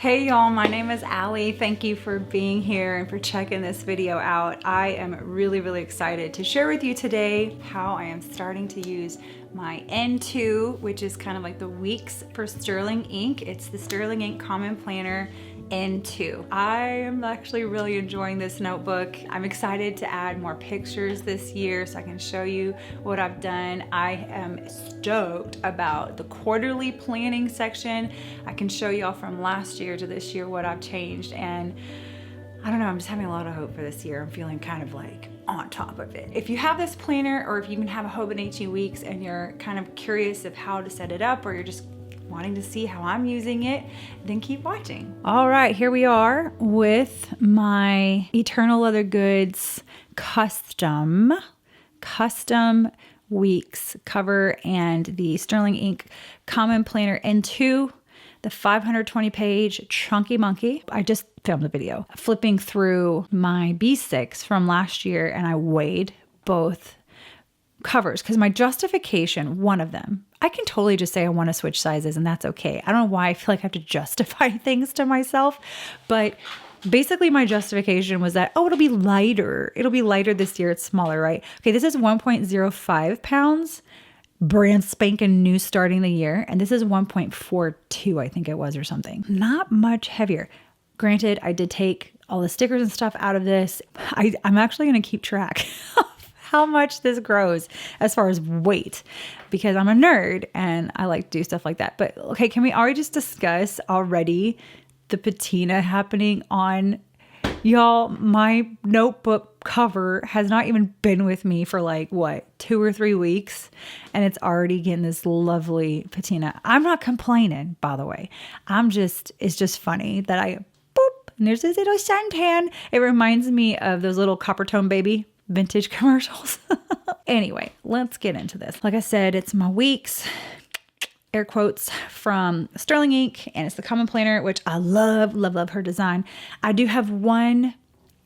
Hey y'all, my name is Allie. Thank you for being here and for checking this video out. I am really excited to share with you today how I am starting to use my N2, which is kind of like the weeks for Sterling ink. It's the Sterling ink Common Planner N2. I am actually really enjoying this notebook. I'm excited to add more pictures this year so I can show you what I've done. I am stoked about the quarterly planning section. I can show y'all from last year to this year what I've changed, and I don't know, I'm just having a lot of hope for this year. I'm feeling kind of like on top of it. If you have this planner, or if you even have a Hobonichi Weeks and you're kind of curious of how to set it up, or you're just wanting to see how I'm using it, then keep watching. All right, here we are with my Eternal Leather Goods custom weeks cover and the Sterling ink Common Planner N2, the 520 page chunky monkey. I just filmed a video flipping through my B6 from last year, and I weighed both covers because my justification, one of them, I can totally just say I want to switch sizes and that's okay. I don't know why I feel like I have to justify things to myself, but basically my justification was that, oh, it'll be lighter. It'll be lighter this year. It's smaller, right? Okay, this is 1.05 pounds, brand spanking new starting the year. And this is 1.42, I think it was, or something. Not much heavier. Granted, I did take all the stickers and stuff out of this. I'm actually going to keep track how much this grows as far as weight, because I'm a nerd and I like to do stuff like that. But okay, can we already just discuss already the patina happening on y'all? My notebook cover has not even been with me for like what, 2 or 3 weeks, and it's already getting this lovely patina. I'm not complaining, by the way. It's just funny that and there's this little suntan. It reminds me of those little Coppertone baby vintage commercials. Anyway, let's get into this. Like I said, it's my weeks, air quotes, from Sterling ink, and it's the Common Planner, which I love her design. I do have one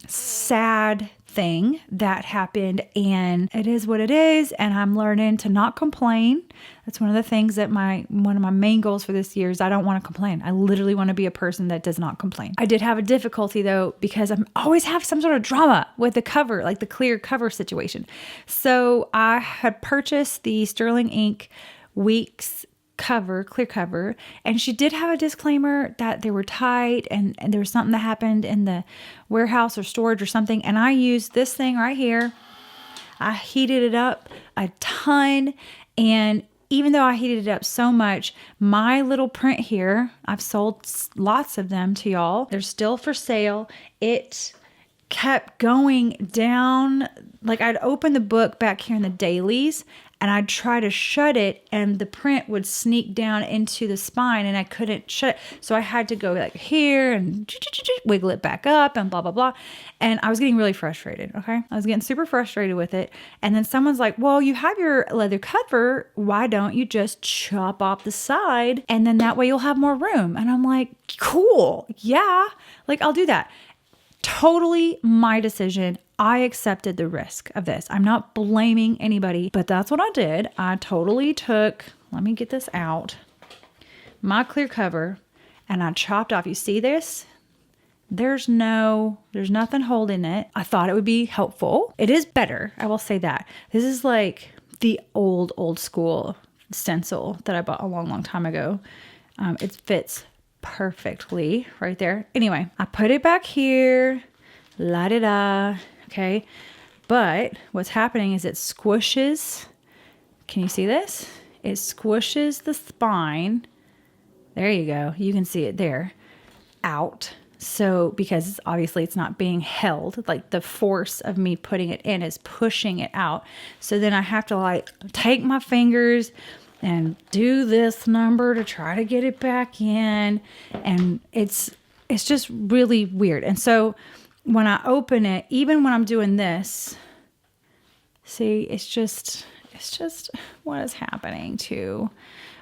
sad thing that happened, and it is what it is, and I'm learning to not complain. That's one of the things that one of my main goals for this year is I don't want to complain. I literally want to be a person that does not complain. I did have a difficulty though, because I always have some sort of drama with the cover, like the clear cover situation. So I had purchased the Sterling ink Weeks cover, clear cover, and she did have a disclaimer that they were tight and there was something that happened in the warehouse or storage or something, and I used this thing right here. I heated it up a ton, and even though I heated it up so much, my little print here, I've sold lots of them to y'all. They're still for sale. It kept going down. Like, I'd open the book back here in the dailies and I'd try to shut it, and the print would sneak down into the spine and I couldn't shut it. So I had to go like here and wiggle it back up and blah, blah, blah. And I was getting really frustrated. Okay. I was getting super frustrated with it. And then someone's like, well, you have your leather cover. Why don't you just chop off the side? And then that way you'll have more room. And I'm like, cool. Yeah. Like, I'll do that. Totally my decision. I accepted the risk of this. I'm not blaming anybody, but that's what I did. I totally took, let me get this out, my clear cover, and I chopped off. You see this? There's nothing holding it. I thought it would be helpful. It is better. I will say that. This is like the old school stencil that I bought a long time ago. It fits perfectly right there. Anyway, I put it back here, la-da-da, okay? But what's happening is it squishes. Can you see this? It squishes the spine. There you go. You can see it there. Out. So, because obviously it's not being held, like the force of me putting it in is pushing it out. So then I have to like take my fingers and do this number to try to get it back in. And it's just really weird. And so when I open it, even when I'm doing this, see, it's just what is happening to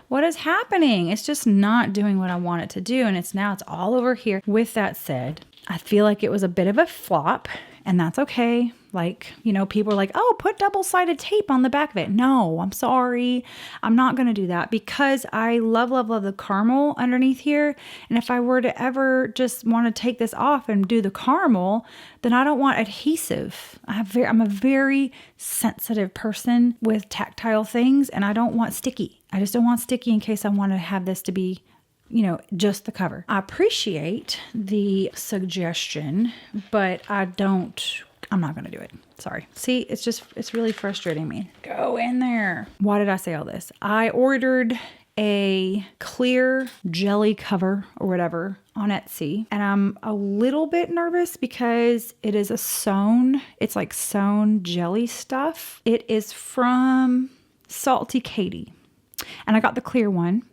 what is happening. It's just not doing what I want it to do. And it's all over here. With that said, I feel like it was a bit of a flop, and that's okay. Like, you know, people are like, oh, put double-sided tape on the back of it. No, I'm sorry. I'm not going to do that because I love, love, love the caramel underneath here. And if I were to ever just want to take this off and do the caramel, then I don't want adhesive. I'm a very sensitive person with tactile things, and I don't want sticky. I just don't want sticky in case I want to have this to be, you know, just the cover. I appreciate the suggestion, but I'm not going to do it. Sorry. See, it's really frustrating me. Go in there. Why did I say all this? I ordered a clear jelly cover or whatever on Etsy, and I'm a little bit nervous because it is it's like sewn jelly stuff. It is from SaltieKatie, and I got the clear one,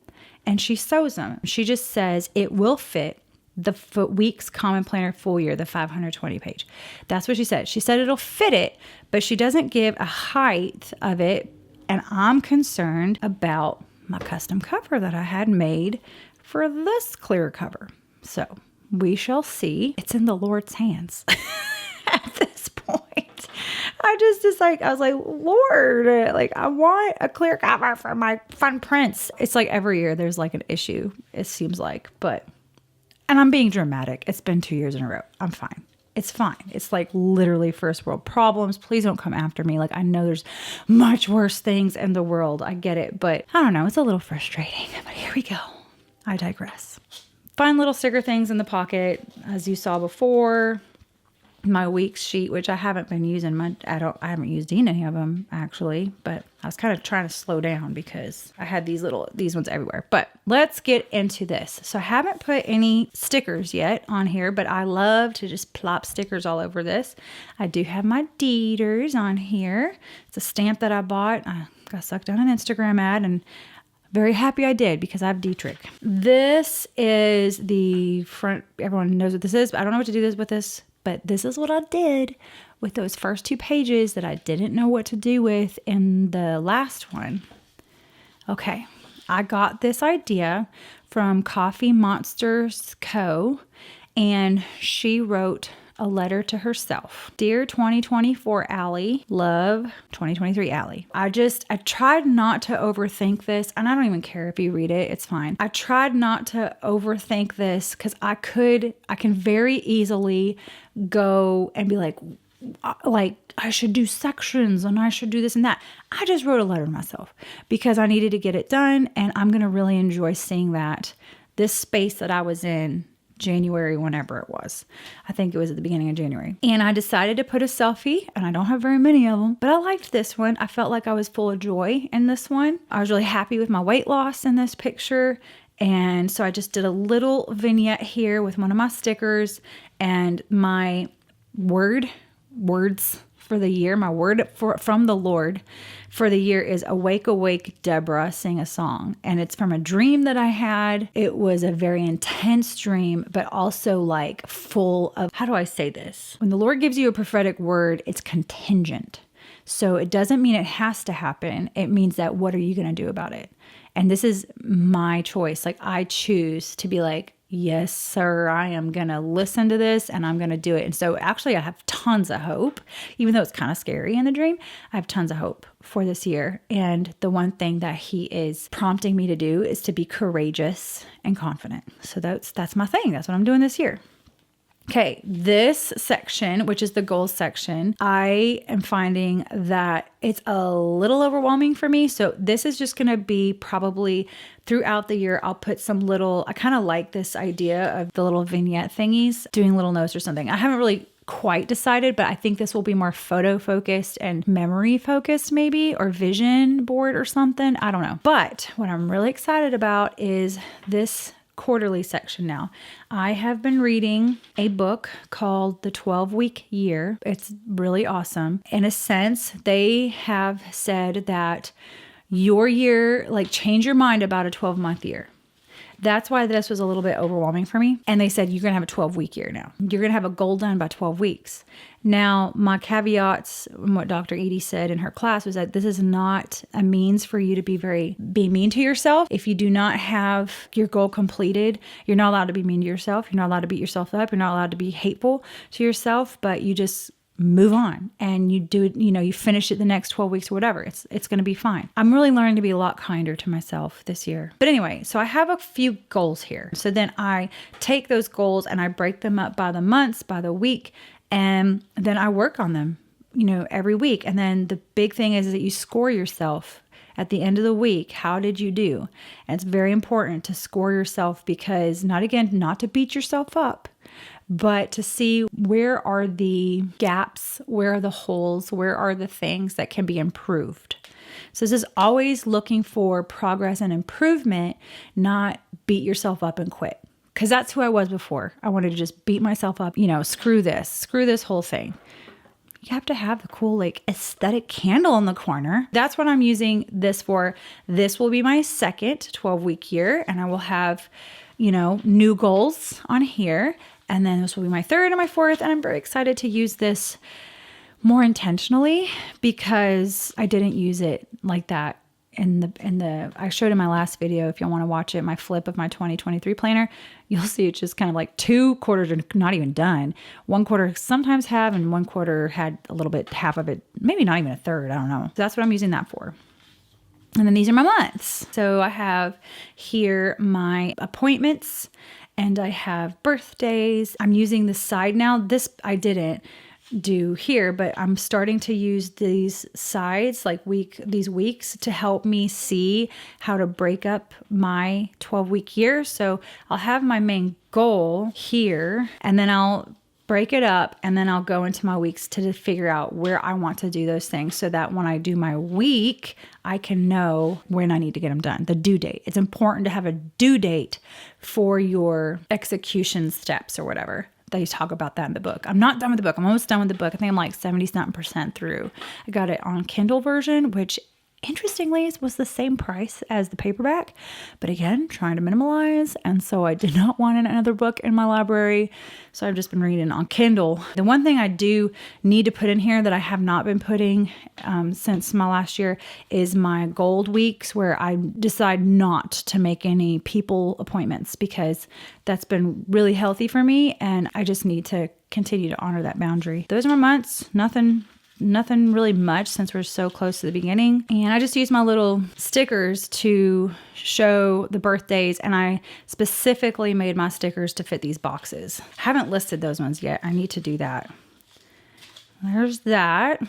and she sews them. She just says it will fit the week's common planner full year, the 520 page. That's what she said. She said it'll fit it, but she doesn't give a height of it. And I'm concerned about my custom cover that I had made for this clear cover. So we shall see. It's in the Lord's hands at this point. I was like, Lord, like I want a clear cover for my fun prints. It's like every year there's like an issue, it seems like, and I'm being dramatic. It's been 2 years in a row. I'm fine. It's fine. It's like literally first world problems. Please don't come after me. Like I know there's much worse things in the world. I get it, but I don't know. It's a little frustrating, but here we go. I digress. Fun little sticker things in the pocket, as you saw before. My week's sheet, which I haven't been using much. I haven't used any of them actually, but I was kind of trying to slow down because I had these ones everywhere. But let's get into this. So I haven't put any stickers yet on here, but I love to just plop stickers all over this. I do have my Dieters on here. It's a stamp that I bought. I got sucked down an Instagram ad, and very happy I did because I have Dietrich. This is the front. Everyone knows what this is, but I don't know what to do with this. But this is what I did with those first 2 pages that I didn't know what to do with in the last one. Okay, I got this idea from Coffee Monsters Co. And she wrote a letter to herself. Dear 2024 Allie, love 2023 Allie. I tried not to overthink this, and I don't even care if you read it, it's fine. I tried not to overthink this because I can very easily go and be like I should do sections and I should do this and that. I just wrote a letter to myself because I needed to get it done, and I'm going to really enjoy seeing this space that I was in January, whenever it was. I think it was at the beginning of January. And I decided to put a selfie, and I don't have very many of them, but I liked this one. I felt like I was full of joy in this one. I was really happy with my weight loss in this picture. And so I just did a little vignette here with one of my stickers, and my words for the year, my word from the Lord for the year is Awake, Awake, Deborah, Sing a Song. And it's from a dream that I had. It was a very intense dream, but also like full of, how do I say this? When the Lord gives you a prophetic word, it's contingent. So it doesn't mean it has to happen. It means that what are you going to do about it? And this is my choice. Like I choose to be like, yes, sir, I am going to listen to this and I'm going to do it. And so actually I have tons of hope, even though it's kind of scary in the dream. I have tons of hope for this year. And the one thing that he is prompting me to do is to be courageous and confident. So that's my thing. That's what I'm doing this year. Okay, this section, which is the goals section, I am finding that it's a little overwhelming for me. So this is just going to be probably throughout the year. I'll put some I kind of like this idea of the little vignette thingies, doing little notes or something. I haven't really quite decided, but I think this will be more photo focused and memory focused maybe, or vision board or something. I don't know. But what I'm really excited about is this quarterly section now. I have been reading a book called The 12-Week Year. It's really awesome. In a sense, they have said that your year, like change your mind about a 12-month year. That's why this was a little bit overwhelming for me. And they said, you're going to have a 12-week year now. You're going to have a goal done by 12 weeks. Now, my caveats, what Dr. Edie said in her class was that this is not a means for you to be mean to yourself. If you do not have your goal completed, you're not allowed to be mean to yourself. You're not allowed to beat yourself up. You're not allowed to be hateful to yourself, but you just move on and you do it, you know, you finish it the next 12 weeks or whatever. It's going to be fine. I'm really learning to be a lot kinder to myself this year. But anyway, so I have a few goals here. So then I take those goals and I break them up by the months, by the week, and then I work on them, you know, every week. And then the big thing is that you score yourself at the end of the week. How did you do? And it's very important to score yourself, because not to beat yourself up, but to see where are the gaps, where are the holes, where are the things that can be improved. So this is always looking for progress and improvement, not beat yourself up and quit. Because that's who I was before. I wanted to just beat myself up, you know, screw this whole thing. You have to have the cool, like, aesthetic candle in the corner. That's what I'm using this for. This will be my second 12-week year, and I will have, you know, new goals on here. And then this will be my third and my fourth. And I'm very excited to use this more intentionally, because I didn't use it like that I showed in my last video. If y'all want to watch it, my flip of my 2023 planner, you'll see it's just kind of like 2 quarters are not even done. 1 quarter sometimes have, and 1 quarter had a little bit, half of it, maybe not even a third. I don't know. So that's what I'm using that for. And then these are my months. So I have here my appointments, and I have birthdays. I'm using the side now. This I didn't do here, but I'm starting to use these sides, like these weeks, to help me see how to break up my 12-week year. So I'll have my main goal here, and then I'll break it up, and then I'll go into my weeks to figure out where I want to do those things, so that when I do my week, I can know when I need to get them done. The due date. It's important to have a due date for your execution steps or whatever. They talk about that in the book. I'm not done with the book. I'm almost done with the book. I think I'm like 70-something% through. I got it on Kindle version, which interestingly was the same price as the paperback. But again, trying to minimalize. And so I did not want another book in my library. So I've just been reading on Kindle. The one thing I do need to put in here that I have not been putting since my last year is my gold weeks, where I decide not to make any people appointments, because that's been really healthy for me. And I just need to continue to honor that boundary. Those are my months. Nothing really much, since we're so close to the beginning. And I just use my little stickers to show the birthdays, and I specifically made my stickers to fit these boxes. I haven't listed those ones yet. I need to do that. There's that.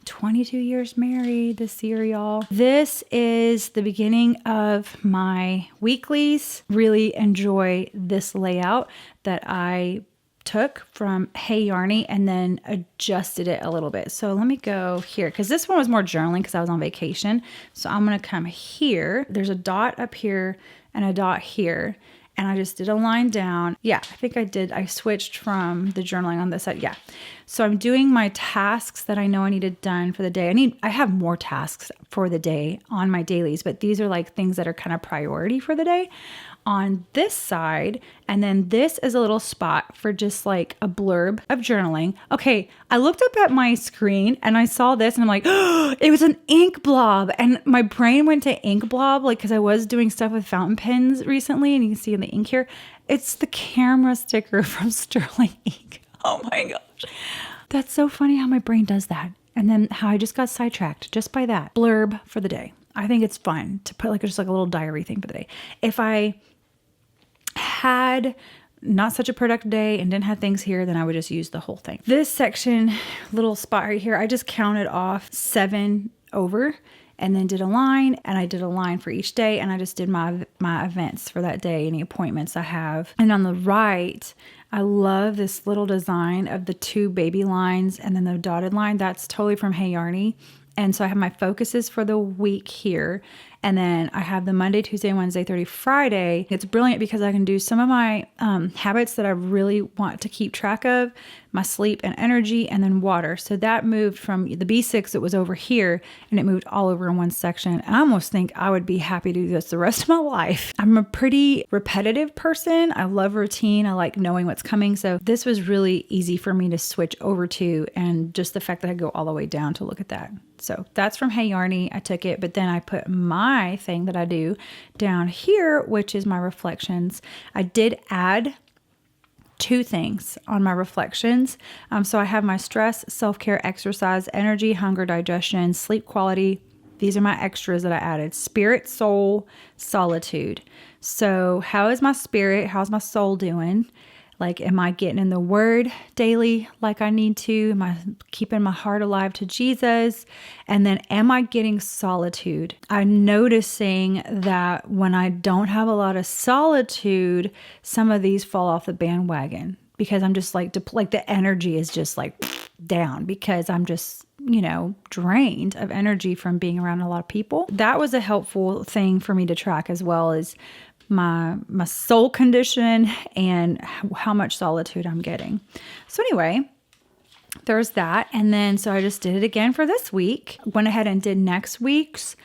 22 years married this year, y'all. This is the beginning of my weeklies. Really enjoy this layout that I took from Hey Yarnie and then adjusted it a little bit. So let me go here, because this one was more journaling because I was on vacation. So I'm going to come here. There's a dot up here and a dot here. And I just did a line down. Yeah, I think I did. I switched from the journaling on this side. Yeah. So I'm doing my tasks that I know I needed done for the day. I have more tasks for the day on my dailies, but these are like things that are kind of priority for the day on this side. And then this is a little spot for just like a blurb of journaling. Okay, I looked up at my screen and I saw this and I'm like, oh, it was an ink blob. And my brain went to ink blob, like, because I was doing stuff with fountain pens recently, and you can see in the ink here, it's the camera sticker from Sterling Ink. Oh my gosh. That's so funny how my brain does that. And then how I just got sidetracked just by that blurb for the day. I think it's fun to put just like a little diary thing for the day. If I had not such a productive day and didn't have things here, then I would just use the whole thing. This section, little spot right here, I just counted off 7 over and then did a line, and I did a line for each day, and I just did my events for that day, any appointments I have. And on the right, I love this little design of the 2 baby lines and then the dotted line. That's totally from Hey Yarnie. And so I have my focuses for the week here. And then I have the Monday, Tuesday, Wednesday, Thursday, Friday. It's brilliant because I can do some of my habits that I really want to keep track of, my sleep and energy, and then water. So that moved from the B6 that was over here, and it moved all over in one section. And I almost think I would be happy to do this the rest of my life. I'm a pretty repetitive person. I love routine. I like knowing what's coming. So this was really easy for me to switch over to, and just the fact that I go all the way down to look at that. So that's from Hey Yarnie. I took it, but then I put my thing that I do down here, which is my reflections. I did add two things on my reflections. So I have my stress, self-care, exercise, energy, hunger, digestion, sleep quality. These are my extras that I added. Spirit, soul, solitude. So how is my spirit? How's my soul doing? Like, am I getting in the word daily like I need to? Am I keeping my heart alive to Jesus? And then am I getting solitude? I'm noticing that when I don't have a lot of solitude, some of these fall off the bandwagon because I'm just like the energy is just like down because I'm just, drained of energy from being around a lot of people. That was a helpful thing for me to track as well as my soul condition and how much solitude I'm getting. So anyway, there's that. And then, so I just did it again for this week. Went ahead and did next week's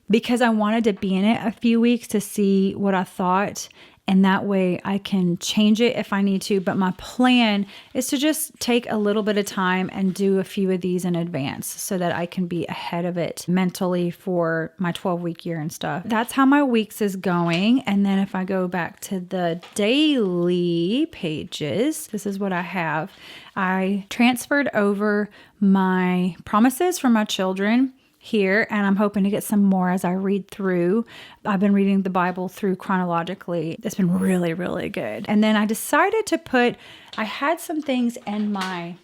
because I wanted to be in it a few weeks to see what I thought. And that way I can change it if I need to. But my plan is to just take a little bit of time and do a few of these in advance so that I can be ahead of it mentally for my 12-week year and stuff. That's how my weeks is going. And then if I go back to the daily pages, this is what I have. I transferred over my promises for my children here, and I'm hoping to get some more as I read through. I've been reading the Bible through chronologically. It's been really, really good. And then I decided to I had some things in my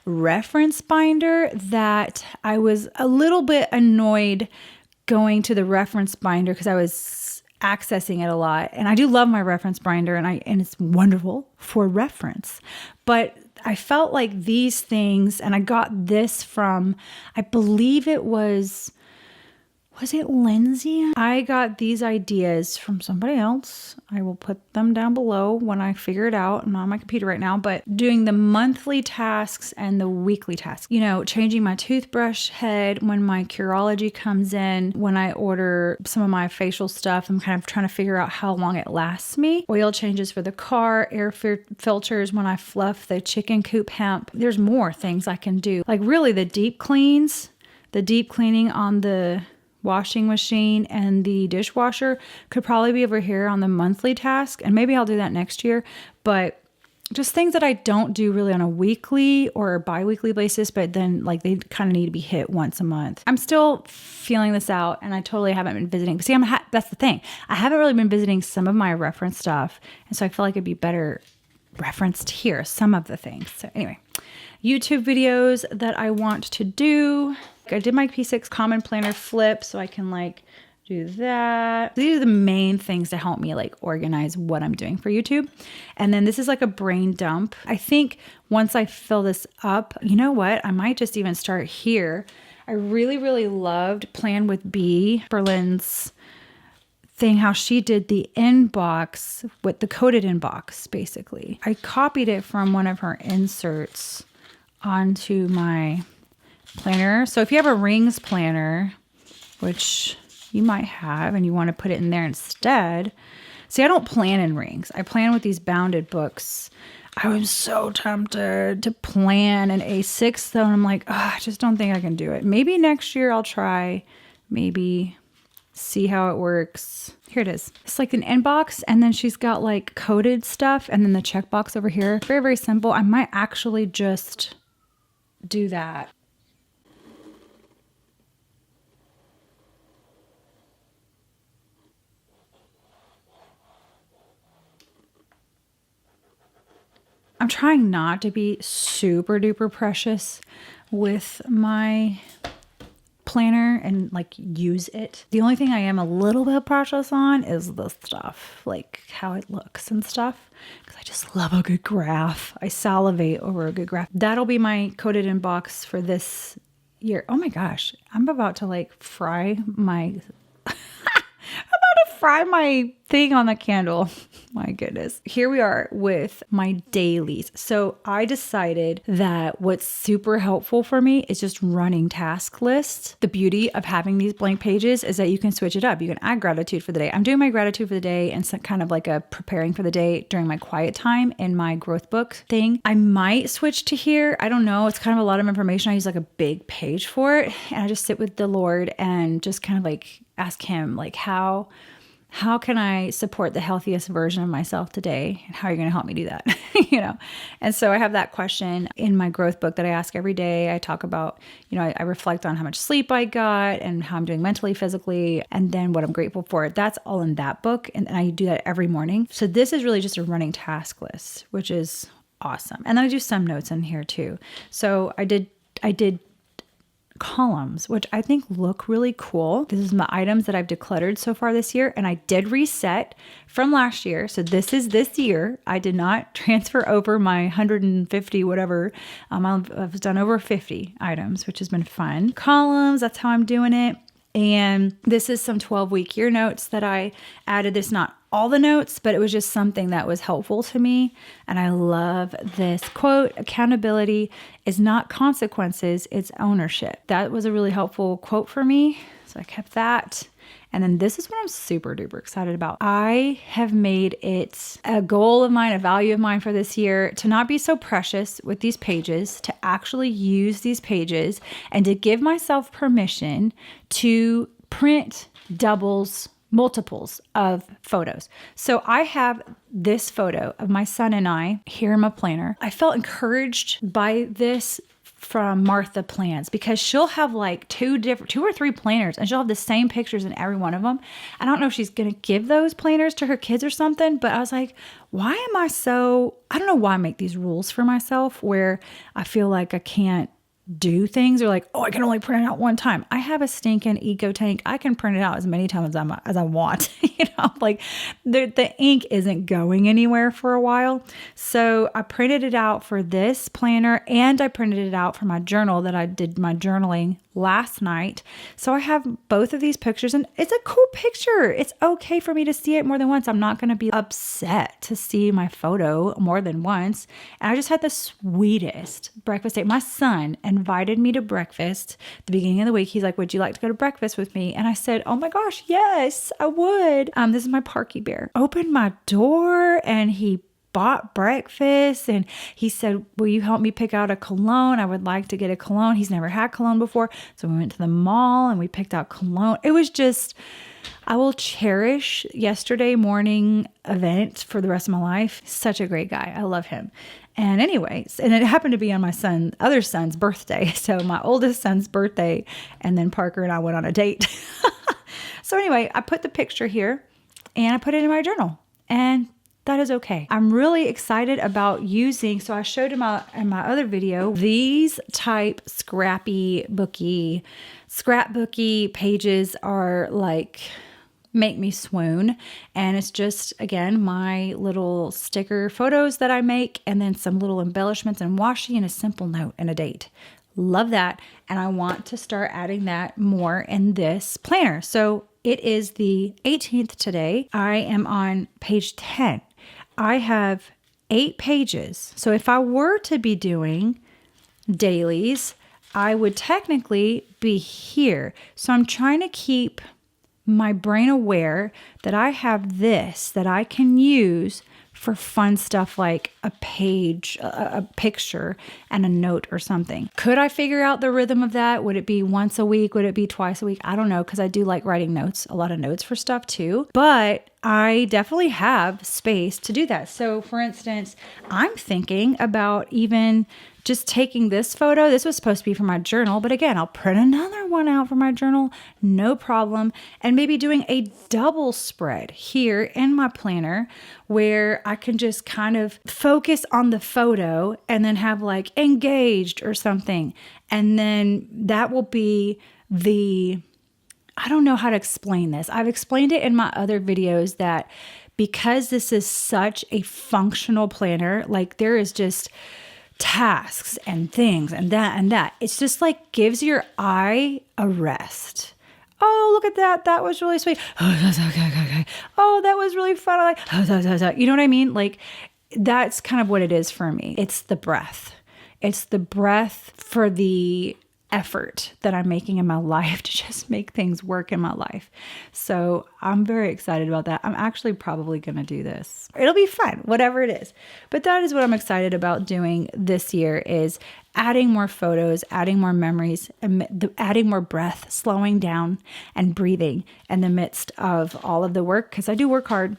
reference binder that I was a little bit annoyed going to the reference binder because I was accessing it a lot. And I do love my reference binder and it's wonderful for reference. But I felt like these things, and I got this from, I believe it was it Lindsey? I got these ideas from somebody else. I will put them down below when I figure it out. I'm not on my computer right now, but doing the monthly tasks and the weekly tasks. Changing my toothbrush head when my Curology comes in. When I order some of my facial stuff, I'm kind of trying to figure out how long it lasts me. Oil changes for the car, air filters when I fluff the chicken coop hemp. There's more things I can do. Like really the deep cleaning on the washing machine and the dishwasher could probably be over here on the monthly task. And maybe I'll do that next year, but just things that I don't do really on a weekly or bi-weekly basis, but then like they kind of need to be hit once a month. I'm still feeling this out and I totally haven't been visiting. But see, that's the thing. I haven't really been visiting some of my reference stuff. And so I feel like it'd be better referenced here, some of the things. So anyway, YouTube videos that I want to do. I did my P6 common planner flip so I can do that. These are the main things to help me organize what I'm doing for YouTube. And then this is like a brain dump. I think once I fill this up, you know what? I might just even start here. I really, really loved Plan with B, Berlin's thing, how she did the inbox with the coded inbox, basically. I copied it from one of her inserts onto my planner. So if you have a rings planner, which you might have, and you want to put it in there instead. See, I don't plan in rings. I plan with these bounded books. I was so tempted to plan an A6 though. And I'm like, I just don't think I can do it. Maybe next year I'll try, maybe see how it works. Here it is. It's like an inbox, and then she's got coded stuff, and then the checkbox over here. Very, very simple. I might actually just do that. I'm trying not to be super duper precious with my planner and use it. The only thing I am a little bit precious on is the stuff, how it looks and stuff, because I just love a good graph. I salivate over a good graph. That'll be my coded inbox for this year. Oh my gosh, I'm about to fry my fry my thing on the candle. My goodness. Here we are with my dailies. So I decided that what's super helpful for me is just running task lists. The beauty of having these blank pages is that you can switch it up. You can add gratitude for the day. I'm doing my gratitude for the day and some kind of a preparing for the day during my quiet time in my growth book thing. I might switch to here. I don't know. It's kind of a lot of information. I use a big page for it. And I just sit with the Lord and just kind of ask him how can I support the healthiest version of myself today? And how are you going to help me do that? And so I have that question in my growth book that I ask every day. I talk about, I reflect on how much sleep I got and how I'm doing mentally, physically, and then what I'm grateful for. That's all in that book. And I do that every morning. So this is really just a running task list, which is awesome. And then I do some notes in here too. So I did columns, which I think look really cool. This is my items that I've decluttered so far this year. And I did reset from last year. So this is this year. I did not transfer over my 150, whatever. I've done over 50 items, which has been fun. Columns, that's how I'm doing it. And this is some 12-week year notes that I added. This not all the notes, but it was just something that was helpful to me. And I love this quote: accountability is not consequences, it's ownership. That was a really helpful quote for me. So I kept that. And then this is what I'm super duper excited about. I have made it a goal of mine, a value of mine for this year to not be so precious with these pages, to actually use these pages and to give myself permission to print multiples of photos. So I have this photo of my son and I here in my planner. I felt encouraged by this from Martha Plans, because she'll have like two or three planners and she'll have the same pictures in every one of them. I don't know if she's going to give those planners to her kids or something, but I was like, I don't know why I make these rules for myself where I feel like I can't do things, or like, I can only print it out one time. I have a stinking ego tank. I can print it out as many times as I want. Like the ink isn't going anywhere for a while. So I printed it out for this planner, and I printed it out for my journal that I did my journaling last night. So I have both of these pictures, and it's a cool picture. It's okay for me to see it more than once. I'm not going to be upset to see my photo more than once. And I just had the sweetest breakfast date. My son invited me to breakfast at the beginning of the week. He's like, would you like to go to breakfast with me? And I said, oh my gosh, yes, I would. This is my Parky Bear. Opened my door and he bought breakfast, and he said, will you help me pick out a cologne? I would like to get a cologne. He's never had cologne before. So we went to the mall and we picked out cologne. It was just, I will cherish yesterday morning event for the rest of my life. Such a great guy. I love him. And anyways, and it happened to be on my other son's birthday. So my oldest son's birthday, and then Parker and I went on a date. So anyway, I put the picture here and I put it in my journal, and that is okay. I'm really excited about using, so I showed in my other video, these type scrapbooky pages are like, make me swoon. And it's just, again, my little sticker photos that I make, and then some little embellishments and washi and a simple note and a date. Love that. And I want to start adding that more in this planner. So it is the 18th today. I am on page 10. I have 8 pages. So if I were to be doing dailies, I would technically be here. So I'm trying to keep my brain aware that I have this that I can use for fun stuff like a page, a picture, and a note or something. Could I figure out the rhythm of that? Would it be once a week? Would it be twice a week? I don't know, because I do like writing notes, a lot of notes for stuff too. But I definitely have space to do that. So for instance, I'm thinking about even just taking this photo. This was supposed to be for my journal, but again, I'll print another one out for my journal, no problem. And maybe doing a double spread here in my planner where I can just kind of focus on the photo and then have like engaged or something. And then that will be I don't know how to explain this. I've explained it in my other videos that because this is such a functional planner, like there is just tasks and things and that and that. It's just like gives your eye a rest. Oh, look at that. That was really sweet. Oh, that was really fun. You know what I mean? Like that's kind of what it is for me. It's the breath. It's the breath for the effort that I'm making in my life to just make things work in my life. So I'm very excited about that. I'm actually probably going to do this. It'll be fun, whatever it is. But that is what I'm excited about doing this year, is adding more photos, adding more memories, adding more breath, slowing down and breathing in the midst of all of the work, because I do work hard.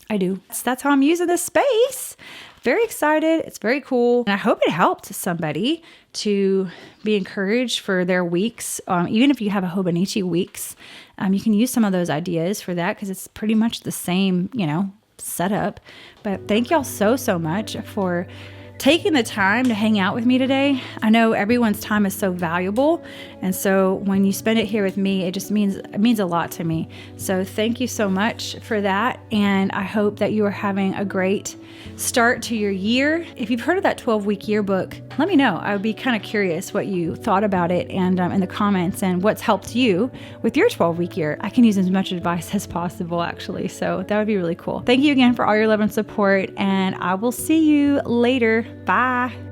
I do. So that's how I'm using this space. Very excited. It's very cool. And I hope it helped somebody to be encouraged for their weeks. Even if you have a Hobonichi weeks, you can use some of those ideas for that, because it's pretty much the same, setup. But thank y'all so much for taking the time to hang out with me today. I know everyone's time is so valuable. And so when you spend it here with me, it means a lot to me. So thank you so much for that. And I hope that you are having a great start to your year. If you've heard of that 12-week yearbook, let me know. I would be kind of curious what you thought about it, and in the comments, and what's helped you with your 12-week year. I can use as much advice as possible, actually. So that would be really cool. Thank you again for all your love and support, and I will see you later. Bye.